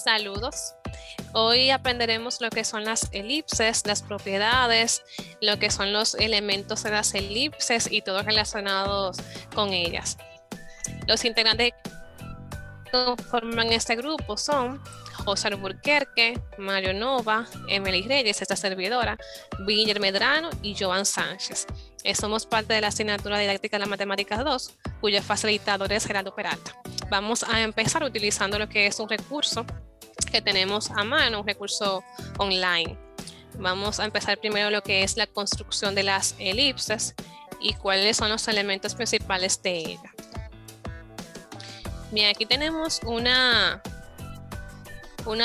Saludos. Hoy aprenderemos lo que son las elipses, las propiedades, lo que son los elementos de las elipses y todos relacionados con ellas. Los integrantes que conforman este grupo son José Alburquerque, Mario Nova, Emily Reyes, esta servidora, Villar Medrano y Joan Sánchez. Somos parte de la asignatura didáctica de las matemáticas 2, cuyo facilitador es Gerardo Peralta. Vamos a empezar utilizando lo que es un recurso que tenemos a mano, un recurso online. Vamos a empezar primero lo que es la construcción de las elipses y cuáles son los elementos principales de ella. Bien, aquí tenemos una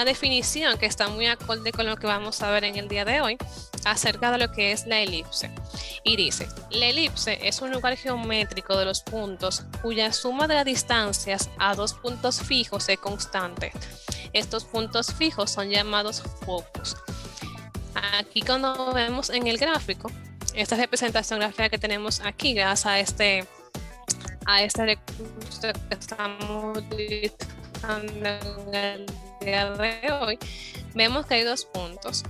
definición que está muy acorde con lo que vamos a ver en el día de hoy acerca de lo que es la elipse. Y dice, la elipse es un lugar geométrico de los puntos cuya suma de las distancias a dos puntos fijos es constante. Estos puntos fijos son llamados focos. Aquí cuando vemos en el gráfico, esta representación gráfica que tenemos aquí, gracias a este recurso que estamos utilizando en el día de hoy, vemos que hay dos puntos,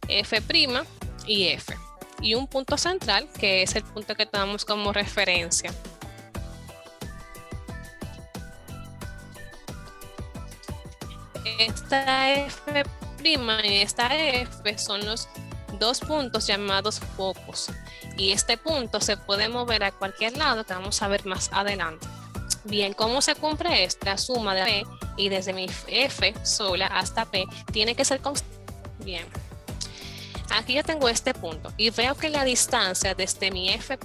F' y F, y un punto central que es el punto que tomamos como referencia. Esta F' y esta F son los dos puntos llamados focos, y este punto se puede mover a cualquier lado que vamos a ver más adelante. Bien, ¿cómo se cumple esto? La suma de P y desde mi F sola hasta P tiene que ser constante. Bien, aquí yo tengo este punto y veo que la distancia desde mi F'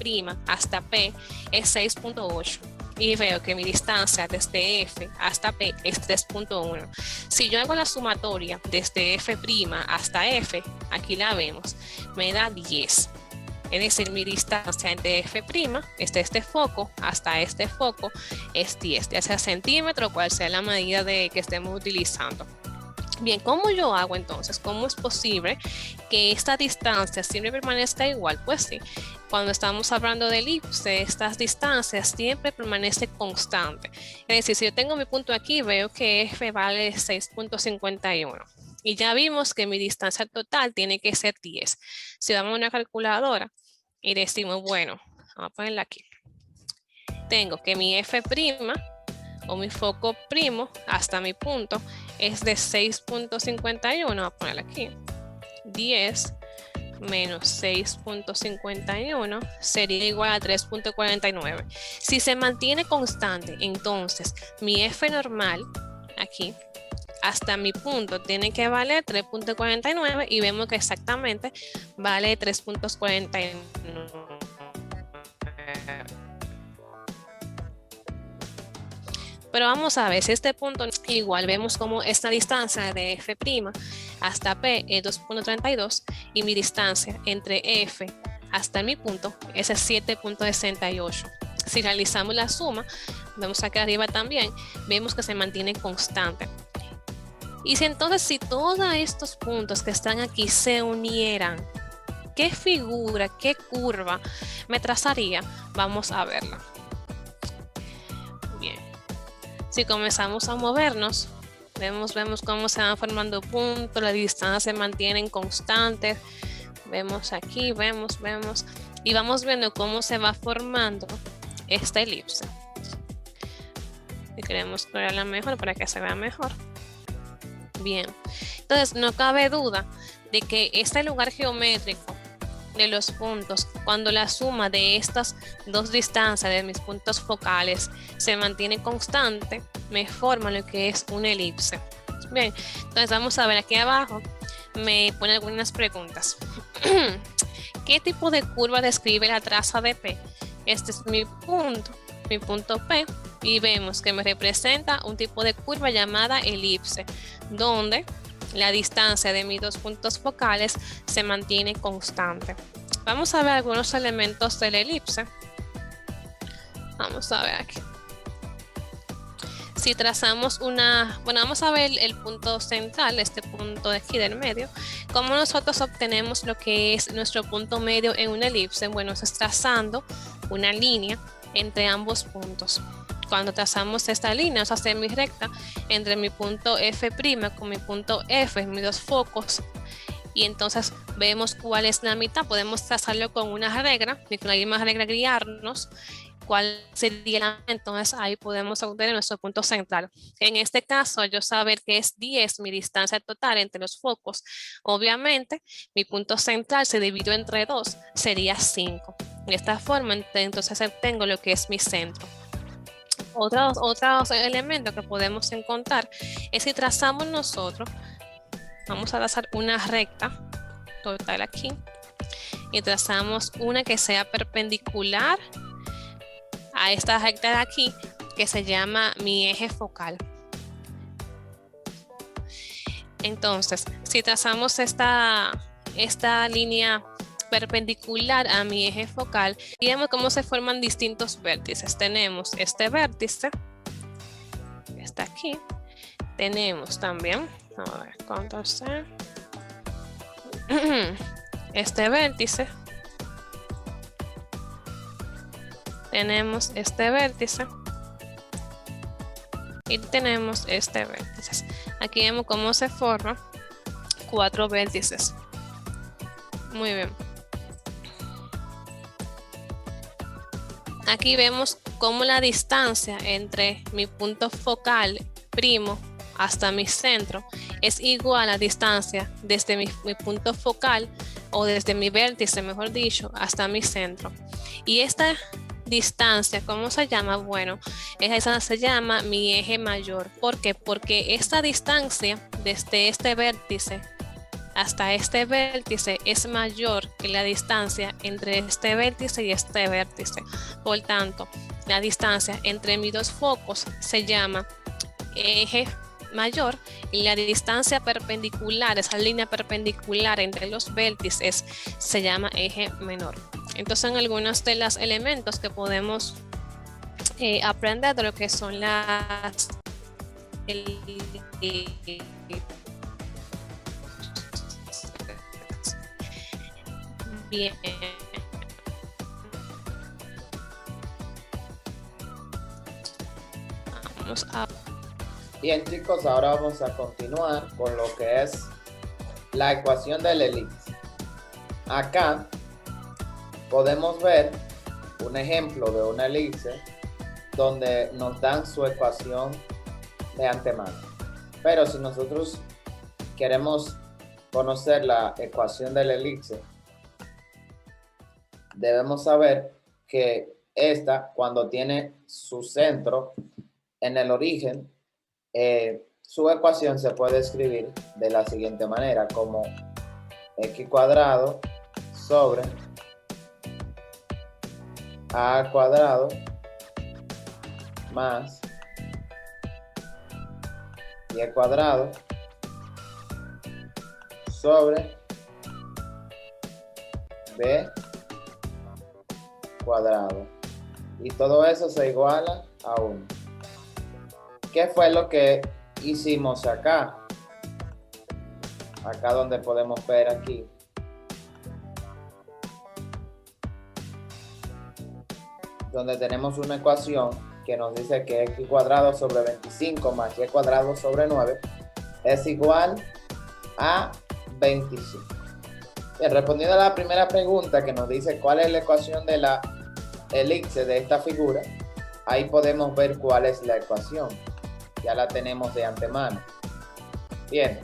hasta P es 6.8 y veo que mi distancia desde F hasta P es 3.1. Si yo hago la sumatoria desde F' hasta F, aquí la vemos, me da 10. Es decir, mi distancia entre F', este foco, hasta este foco, es 10, ya sea centímetro, cual sea la medida que estemos utilizando. Bien, ¿cómo yo hago entonces? ¿Cómo es posible que esta distancia siempre permanezca igual? Pues sí, cuando estamos hablando de elipse, estas distancias siempre permanecen constantes. Es decir, si yo tengo mi punto aquí, veo que F vale 6.51. Y ya vimos que mi distancia total tiene que ser 10. Si damos una calculadora y decimos, bueno, vamos a ponerla aquí. Tengo que mi F' o mi foco primo hasta mi punto es de 6.51. Vamos a ponerla aquí. 10 menos 6.51 sería igual a 3.49. Si se mantiene constante, entonces mi F normal aquí hasta mi punto tiene que valer 3.49 y vemos que exactamente vale 3.49. Pero vamos a ver si este punto igual vemos como esta distancia de F' hasta P es 2.32 y mi distancia entre F hasta mi punto es 7.68. Si realizamos la suma, vemos acá arriba también, vemos que se mantiene constante. Y si todos estos puntos que están aquí se unieran, ¿qué figura, qué curva me trazaría? Vamos a verla. Bien. Si comenzamos a movernos, vemos cómo se van formando puntos, las distancias se mantienen constantes. Vemos aquí, vemos, y vamos viendo cómo se va formando esta elipse. Y queremos crearla mejor para que se vea mejor. Bien, entonces no cabe duda de que este lugar geométrico de los puntos, cuando la suma de estas dos distancias de mis puntos focales se mantiene constante, me forma lo que es una elipse. Bien, entonces vamos a ver aquí abajo, me pone algunas preguntas. ¿Qué tipo de curva describe la traza de P? Este es mi punto P, y vemos que me representa un tipo de curva llamada elipse, donde la distancia de mis dos puntos focales se mantiene constante. Vamos a ver algunos elementos de la elipse. Vamos a ver aquí. Si trazamos vamos a ver el punto central, este punto de aquí del medio. ¿Cómo nosotros obtenemos lo que es nuestro punto medio en una elipse? Bueno, es trazando una línea entre ambos puntos. cuando trazamos esta línea, esa semirrecta, entre mi punto F' con mi punto F, mis dos focos, y entonces vemos cuál es la mitad. Podemos trazarlo con una regla, y con la misma regla guiarnos cuál sería la, entonces ahí podemos obtener nuestro punto central. En este caso, yo saber que es 10 mi distancia total entre los focos, obviamente mi punto central se dividió entre 2, sería 5. De esta forma, entonces obtengo lo que es mi centro. Otros elementos que podemos encontrar es si trazamos nosotros, vamos a trazar una recta total aquí, y trazamos una que sea perpendicular a esta recta de aquí, que se llama mi eje focal. Entonces, si trazamos esta línea perpendicular a mi eje focal, vemos cómo se forman distintos vértices. Tenemos este vértice, que está aquí. Tenemos también, a ver, control C, este vértice. Tenemos este vértice y tenemos este vértice. Aquí vemos cómo se forman 4 vértices. Muy bien. Aquí vemos cómo la distancia entre mi punto focal primo hasta mi centro es igual a la distancia desde mi punto focal, o desde mi vértice, mejor dicho, hasta mi centro. Y esta distancia, ¿cómo se llama? Bueno, esa se llama mi eje mayor. ¿Por qué? Porque esta distancia desde este vértice hasta este vértice es mayor que la distancia entre este vértice y este vértice. Por tanto, la distancia entre mis dos focos se llama eje mayor, y la distancia perpendicular, esa línea perpendicular entre los vértices, se llama eje menor. Entonces, en algunos de los elementos que podemos aprender de lo que son las bien. Vamos a... Bien, chicos, ahora vamos a continuar con lo que es la ecuación del elipse. Acá podemos ver un ejemplo de una elipse donde nos dan su ecuación de antemano. Pero si nosotros queremos conocer la ecuación del elipse, debemos saber que esta, cuando tiene su centro en el origen, su ecuación se puede escribir de la siguiente manera, como x cuadrado sobre a cuadrado más y cuadrado sobre b cuadrado, y todo eso se iguala a 1. ¿Qué fue lo que hicimos acá? Acá donde podemos ver aquí. Donde tenemos una ecuación que nos dice que x cuadrado sobre 25 más y cuadrado sobre 9 es igual a 25. Bien, respondiendo a la primera pregunta que nos dice cuál es la ecuación de la elipse de esta figura, ahí podemos ver cuál es la ecuación. Ya la tenemos de antemano. Bien,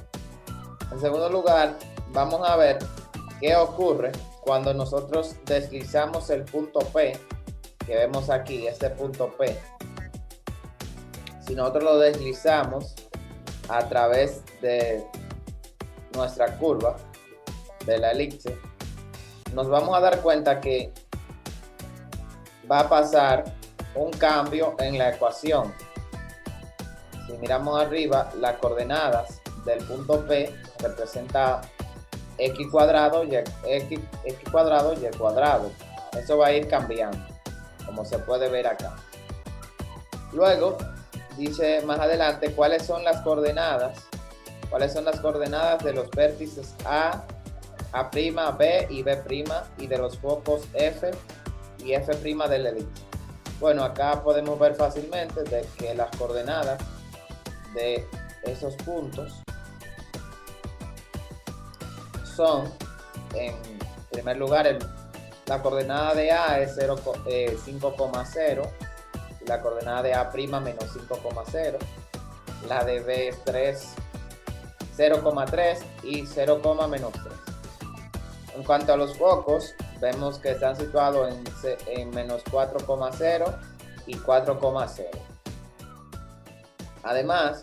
en segundo lugar, vamos a ver qué ocurre cuando nosotros deslizamos el punto P, que vemos aquí, este punto P. Si nosotros lo deslizamos a través de nuestra curva de la elipse, nos vamos a dar cuenta que va a pasar un cambio en la ecuación. Si miramos arriba, las coordenadas del punto P representa x cuadrado y x cuadrado y cuadrado. Eso va a ir cambiando, como se puede ver acá. Luego, dice más adelante cuáles son las coordenadas. Cuáles son las coordenadas de los vértices A, A', B y B', y de los focos F y F' de la elipse. Bueno, acá podemos ver fácilmente de que las coordenadas de esos puntos son, en primer lugar, la coordenada de A es 5,0, la coordenada de A' menos 5,0, la de B es 0,3 y 0, menos 3. En cuanto a los focos, vemos que están situados en menos 4,0 y 4,0. Además,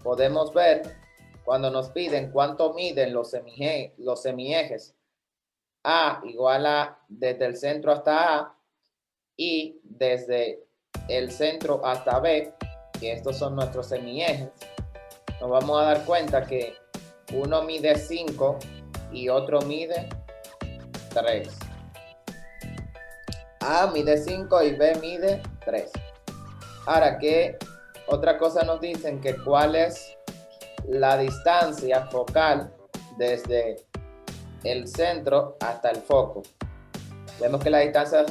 podemos ver cuando nos piden cuánto miden los semiejes A igual a desde el centro hasta A y desde el centro hasta B, que estos son nuestros semiejes, nos vamos a dar cuenta que uno mide 5 y otro mide 3. A mide 5 y B mide 3. Ahora, ¿qué otra cosa nos dicen? Que cuál es la distancia focal desde el centro hasta el foco. Vemos que la distancia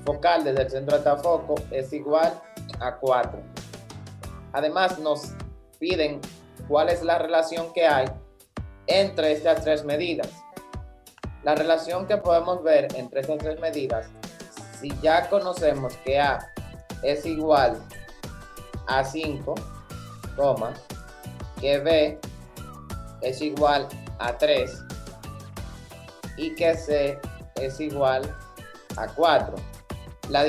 focal desde el centro hasta el foco es igual a 4. Además, nos piden cuál es la relación que hay entre estas tres medidas. La relación que podemos ver entre estas tres medidas, si ya conocemos que A es igual a 5, que B es igual a 3 y que C es igual a 4. La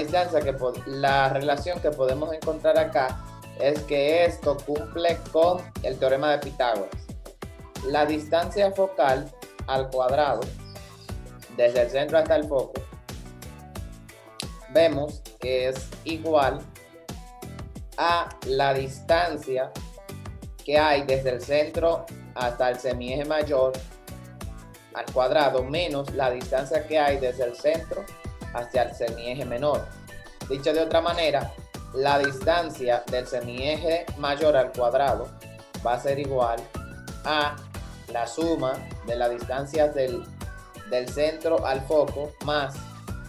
relación que podemos encontrar acá es que esto cumple con el teorema de Pitágoras. La distancia focal al cuadrado desde el centro hasta el foco, vemos que es igual a la distancia que hay desde el centro hasta el semieje mayor al cuadrado menos la distancia que hay desde el centro hacia el semieje menor. Dicho de otra manera, la distancia del semieje mayor al cuadrado va a ser igual a la suma de las distancias del centro al foco más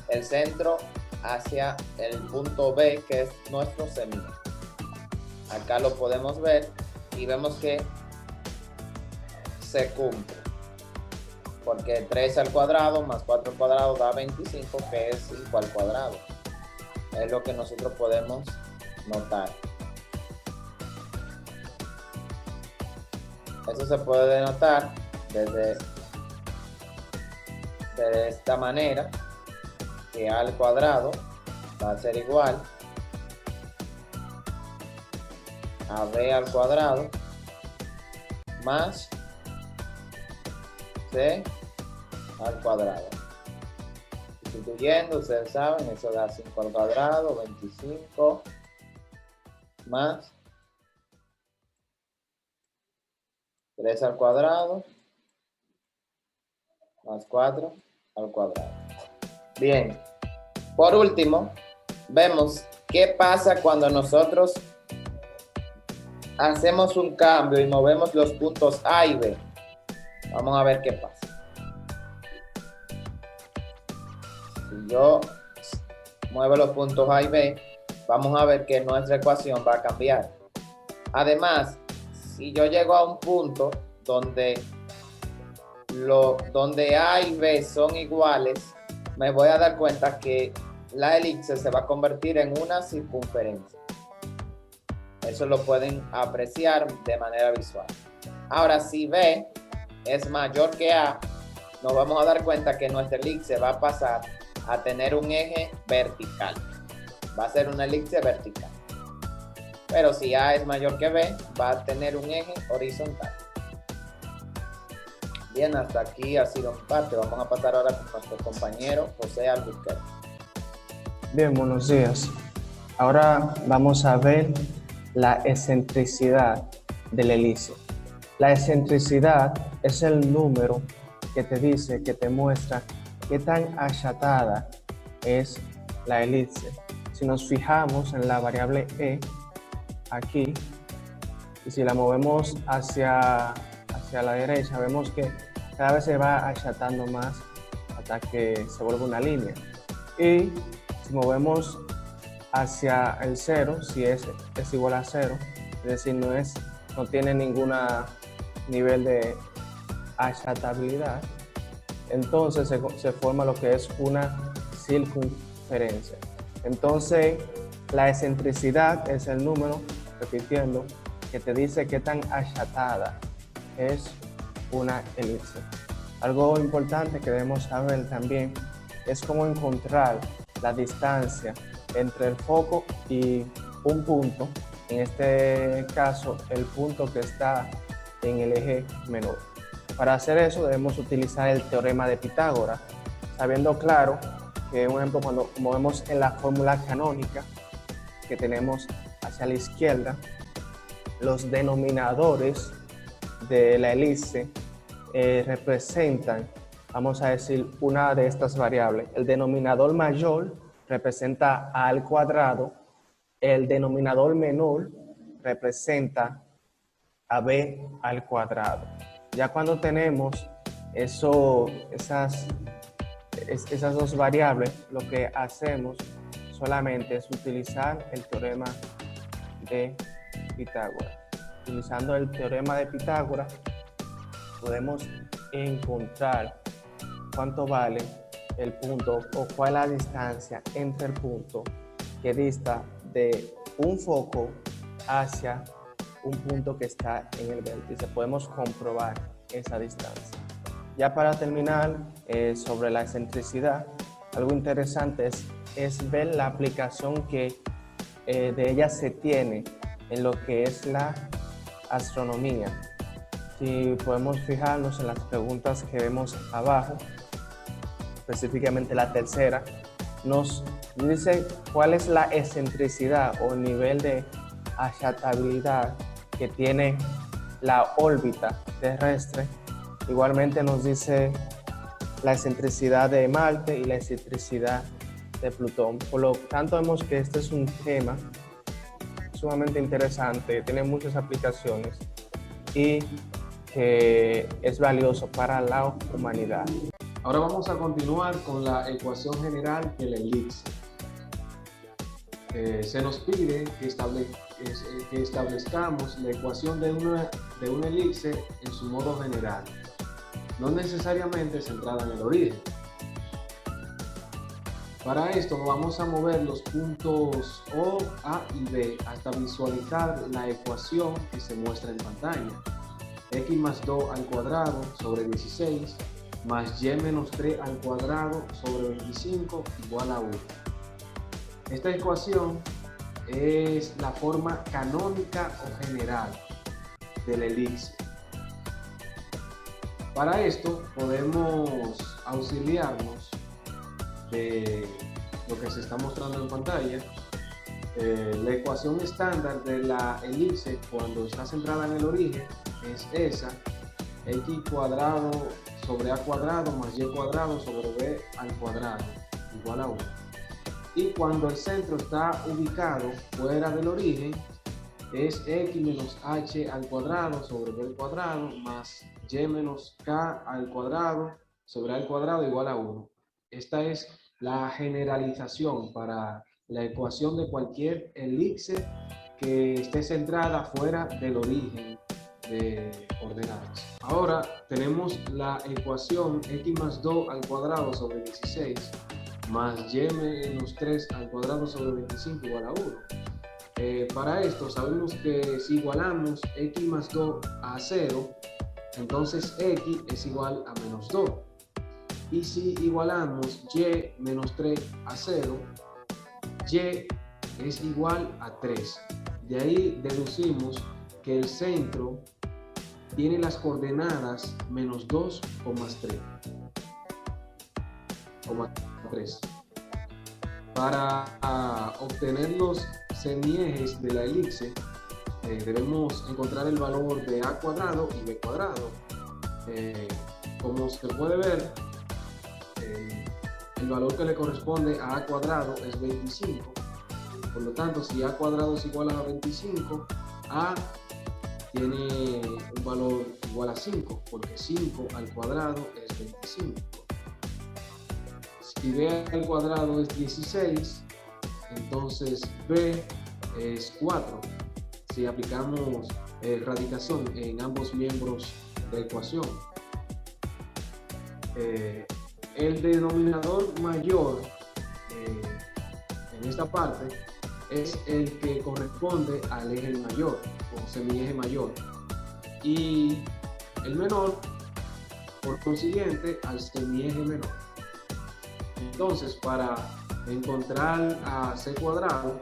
el centro hacia el punto B, que es nuestro semieje. Acá lo podemos ver y vemos que se cumple, porque 3 al cuadrado más 4 al cuadrado da 25, que es 5 al cuadrado. Es lo que nosotros podemos notar. Eso se puede denotar de esta manera, que A al cuadrado va a ser igual a B al cuadrado más C al cuadrado. Sustituyendo, ustedes saben, eso da 5 al cuadrado, 25 más 3 al cuadrado más 4 al cuadrado. Bien, por último, vemos qué pasa cuando nosotros hacemos un cambio y movemos los puntos A y B. Vamos a ver qué pasa. Si yo muevo los puntos A y B, vamos a ver que nuestra ecuación va a cambiar. Además, si yo llego a un punto donde A y B son iguales, me voy a dar cuenta que la elipse se va a convertir en una circunferencia. Eso lo pueden apreciar de manera visual. Ahora, si B es mayor que A, nos vamos a dar cuenta que nuestra elipse va a pasar a tener un eje vertical. Va a ser una elipse vertical. Pero si A es mayor que B, va a tener un eje horizontal. Bien, hasta aquí ha sido mi parte. Vamos a pasar ahora con nuestro compañero José Albuquerque. Bien, buenos días. Ahora vamos a ver la excentricidad del elipse. La excentricidad es el número que te dice, que te muestra qué tan achatada es la elipse. Si nos fijamos en la variable E, aquí, y si la movemos hacia la derecha, vemos que cada vez se va achatando más hasta que se vuelve una línea. Y si movemos hacia el 0, si es igual a 0, es decir, no tiene ningún nivel de achatabilidad, entonces se forma lo que es una circunferencia. Entonces, la excentricidad es el número, repitiendo, que te dice qué tan achatada es una elipse. Algo importante que debemos saber también es cómo encontrar la distancia entre el foco y un punto, en este caso el punto que está en el eje menor. Para hacer eso debemos utilizar el teorema de Pitágoras, sabiendo claro que, un ejemplo, como vemos en la fórmula canónica que tenemos hacia la izquierda, los denominadores de la elipse representan, vamos a decir, una de estas variables. El denominador mayor representa a al cuadrado, el denominador menor representa a b al cuadrado. Ya cuando tenemos esas dos variables, lo que hacemos solamente es utilizar el teorema de Pitágoras. Utilizando el teorema de Pitágoras podemos encontrar cuánto vale el punto o cuál es la distancia entre el punto que dista de un foco hacia un punto que está en el vértice. Podemos comprobar esa distancia. Ya para terminar, sobre la excentricidad, algo interesante es ver la aplicación que de ella se tiene en lo que es la astronomía. Si podemos fijarnos en las preguntas que vemos abajo, específicamente la tercera, nos dice cuál es la excentricidad o el nivel de achatabilidad que tiene la órbita terrestre. Igualmente nos dice la excentricidad de Marte y la excentricidad de Plutón. Por lo tanto, vemos que este es un tema sumamente interesante, tiene muchas aplicaciones y que es valioso para la humanidad. Ahora vamos a continuar con la ecuación general de la elipse. Se nos pide que establezcamos la ecuación de una elipse en su modo general, no necesariamente centrada en el origen. Para esto vamos a mover los puntos O, A y B hasta visualizar la ecuación que se muestra en pantalla. X más 2 al cuadrado sobre 16 más Y menos 3 al cuadrado sobre 25 igual a 1. Esta ecuación es la forma canónica o general de la elipse. Para esto podemos auxiliarnos de lo que se está mostrando en pantalla. La ecuación estándar de la elipse cuando está centrada en el origen es esa: x cuadrado sobre a cuadrado más y cuadrado sobre b al cuadrado igual a 1. Y cuando el centro está ubicado fuera del origen, es x menos h al cuadrado sobre b al cuadrado más y menos k al cuadrado sobre a al cuadrado igual a 1. Esta es la generalización para la ecuación de cualquier elipse que esté centrada fuera del origen de ordenadas. Ahora tenemos la ecuación x más 2 al cuadrado sobre 16 más y menos 3 al cuadrado sobre 25 igual a 1. Para esto sabemos que si igualamos x más 2 a 0, entonces x es igual a menos 2. Y si igualamos y menos 3 a 0, y es igual a 3. De ahí deducimos que el centro tiene las coordenadas menos 2, 3. Para obtener los semiejes de la elipse, debemos encontrar el valor de a cuadrado y b cuadrado. Como se puede ver, el valor que le corresponde a a cuadrado es 25. Por lo tanto, si a cuadrado es igual a 25, a tiene un valor igual a 5, porque 5 al cuadrado es 25. Si b al cuadrado es 16, entonces B es 4. Si aplicamos radicación en ambos miembros de la ecuación. El denominador mayor en esta parte es el que corresponde al eje mayor o semieje mayor, y el menor, por consiguiente, al semieje menor. Entonces, para encontrar a c cuadrado,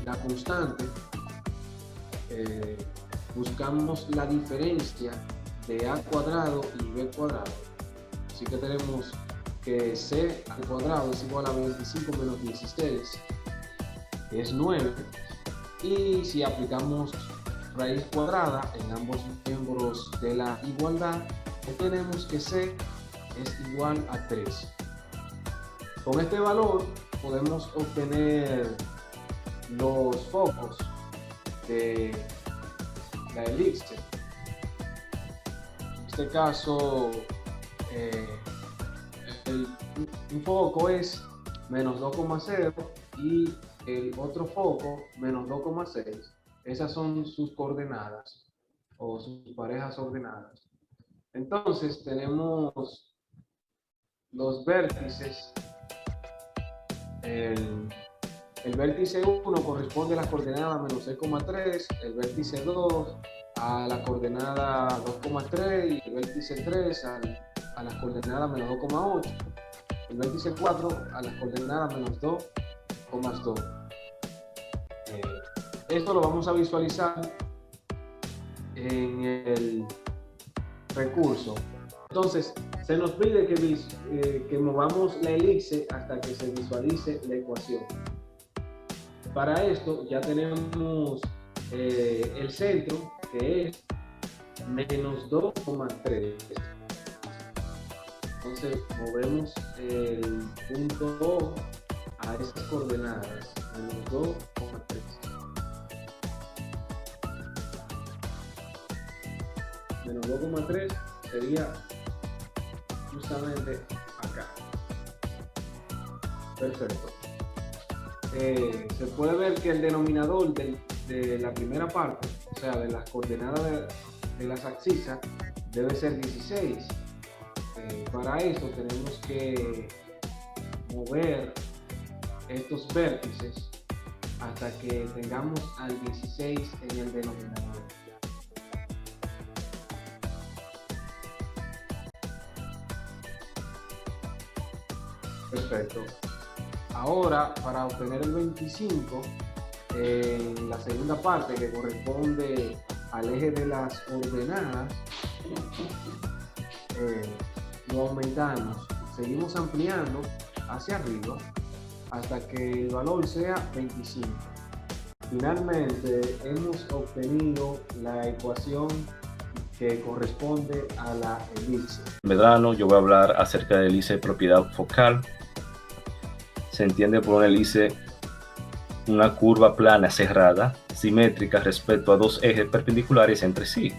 la constante, buscamos la diferencia de a cuadrado y b cuadrado. Así que tenemos que c al cuadrado es igual a 25 menos 16, que es 9. Y si aplicamos raíz cuadrada en ambos miembros de la igualdad, tenemos que c es igual a 3. Con este valor podemos obtener los focos de la elipse. En este caso, un foco es menos 2,0 y el otro foco menos 2,6. Esas son sus coordenadas o sus parejas ordenadas. Entonces tenemos los vértices. El vértice 1 corresponde a la coordenada menos 6,3, el vértice 2 a la coordenada 2,3 y el vértice 3 a la coordenada menos 2,8, el vértice 4 a la coordenada menos 2,2. Esto lo vamos a visualizar en el recurso. Entonces, se nos pide que movamos la elipse hasta que se visualice la ecuación. Para esto ya tenemos el centro, que es menos 2,3. Entonces movemos el punto O a esas coordenadas, menos 2,3. Menos 2,3 sería justamente acá. Perfecto. Se puede ver que el denominador de la primera parte, o sea, de las coordenadas de las abscisas, debe ser 16. Para eso tenemos que mover estos vértices hasta que tengamos al 16 en el denominador. Perfecto. Ahora, para obtener el 25, en la segunda parte que corresponde al eje de las ordenadas, lo aumentamos, seguimos ampliando hacia arriba hasta que el valor sea 25. Finalmente, hemos obtenido la ecuación que corresponde a la elipse. Medrano, yo voy a hablar acerca de la elipse de propiedad focal. Se entiende por una elipse una curva plana cerrada, simétrica respecto a dos ejes perpendiculares entre sí.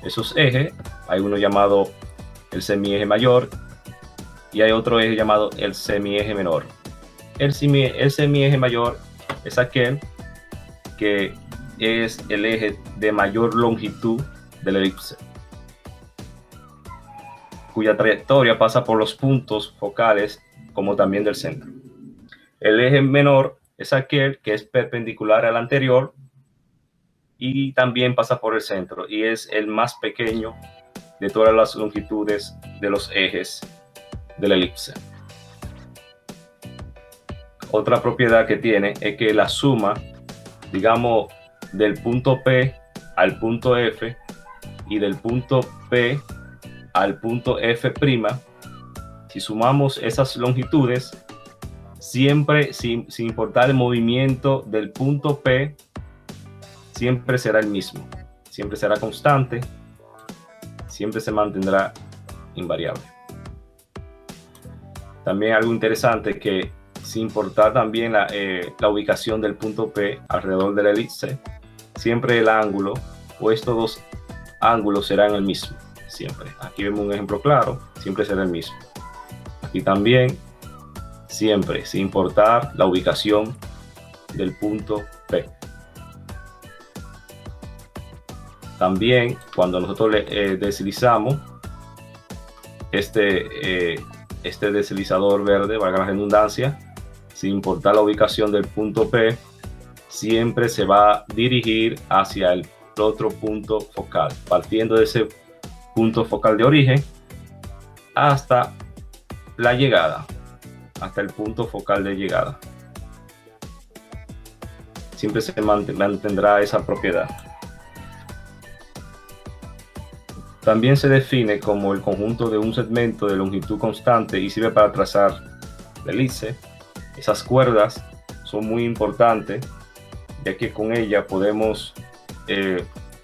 Esos ejes, hay uno llamado el semieje mayor y hay otro eje llamado el semieje menor. El semieje mayor es aquel que es el eje de mayor longitud de la elipse, cuya trayectoria pasa por los puntos focales como también del centro. El eje menor es aquel que es perpendicular al anterior y también pasa por el centro y es el más pequeño de todas las longitudes de los ejes de la elipse. Otra propiedad que tiene es que la suma, digamos, del punto P al punto F y del punto P al punto F', si sumamos esas longitudes, siempre, sin importar el movimiento del punto P, siempre será el mismo, siempre será constante, siempre se mantendrá invariable. También algo interesante que, sin importar también la ubicación del punto P alrededor de la elipse, siempre el ángulo o estos dos ángulos serán el mismo, siempre. Aquí vemos un ejemplo claro, siempre será el mismo. Aquí también siempre, sin importar la ubicación del punto P. También cuando nosotros deslizamos este deslizador verde, valga la redundancia, sin importar la ubicación del punto P, siempre se va a dirigir hacia el otro punto focal, partiendo de ese punto focal de origen hasta la llegada, hasta el punto focal de llegada. Siempre se mantendrá esa propiedad. También se define como el conjunto de un segmento de longitud constante y sirve para trazar la hélice. Esas cuerdas son muy importantes, ya que con ella podemos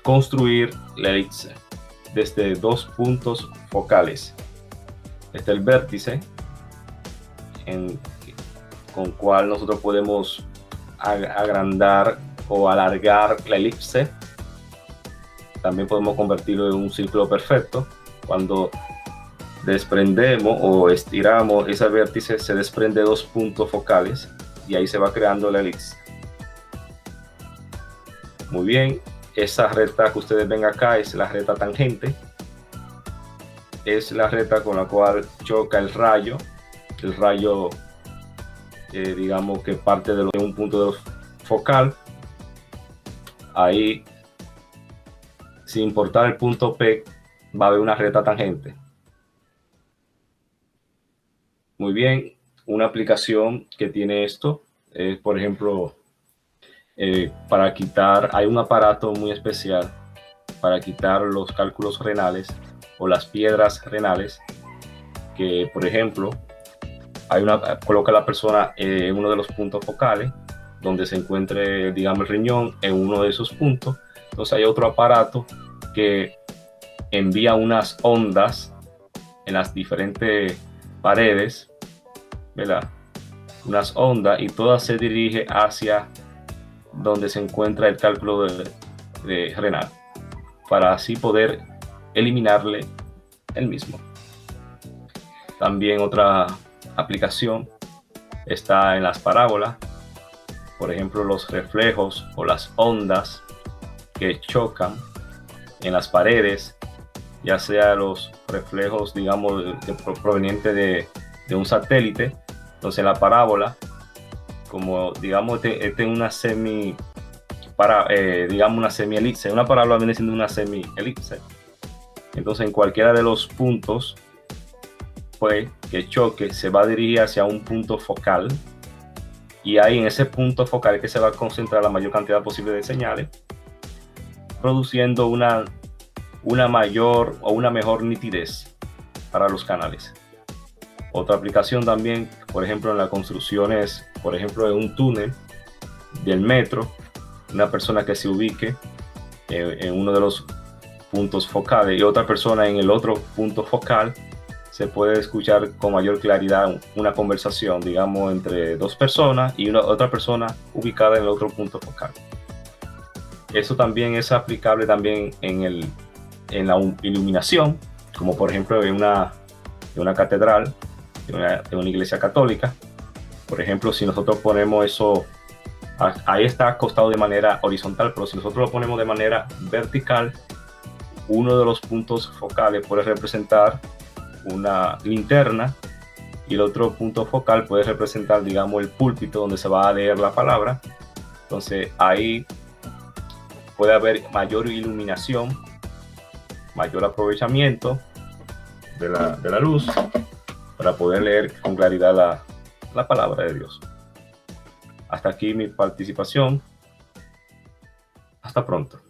construir la hélice desde dos puntos focales. Este es el vértice con cual nosotros podemos agrandar o alargar la elipse. También podemos convertirlo en un círculo perfecto. Cuando desprendemos o estiramos ese vértice, se desprende dos puntos focales y ahí se va creando la elipse. Muy bien, esa recta que ustedes ven acá es la recta tangente. Es la recta con la cual choca el rayo. El rayo, digamos que parte de un punto focal. Ahí, sin importar el punto P, va a haber una recta tangente. Muy bien, una aplicación que tiene esto es, por ejemplo, para quitar, hay un aparato muy especial para quitar los cálculos renales o las piedras renales, que por ejemplo, coloca a la persona en uno de los puntos focales, donde se encuentre, digamos, el riñón en uno de esos puntos. Entonces hay otro aparato que envía unas ondas en las diferentes paredes, ¿verdad? Unas ondas, y todas se dirige hacia donde se encuentra el cálculo de renal, para así poder eliminarle el mismo. También otra aplicación está en las parábolas, por ejemplo, los reflejos o las ondas que chocan en las paredes, ya sea los reflejos, digamos, provenientes de un satélite. Entonces en la parábola, como digamos este una digamos una semi-elipse, una parábola viene siendo una semi-elipse. Entonces en cualquiera de los puntos pues que choque se va a dirigir hacia un punto focal, y ahí en ese punto focal es que se va a concentrar la mayor cantidad posible de señales, produciendo una mayor o una mejor nitidez para los canales. Otra aplicación también, por ejemplo, en las construcciones, por ejemplo, en un túnel del metro, una persona que se ubique en uno de los puntos focales y otra persona en el otro punto focal, se puede escuchar con mayor claridad una conversación, digamos, entre dos personas y otra persona ubicada en el otro punto focal. Eso también es aplicable también en la iluminación, como por ejemplo en una catedral, de una iglesia católica. Por ejemplo, si nosotros ponemos eso, ahí está acostado de manera horizontal, pero si nosotros lo ponemos de manera vertical, uno de los puntos focales puede representar una linterna y el otro punto focal puede representar, digamos, el púlpito donde se va a leer la palabra. Entonces ahí puede haber mayor iluminación, mayor aprovechamiento de la luz para poder leer con claridad la palabra de Dios. Hasta aquí mi participación. Hasta pronto.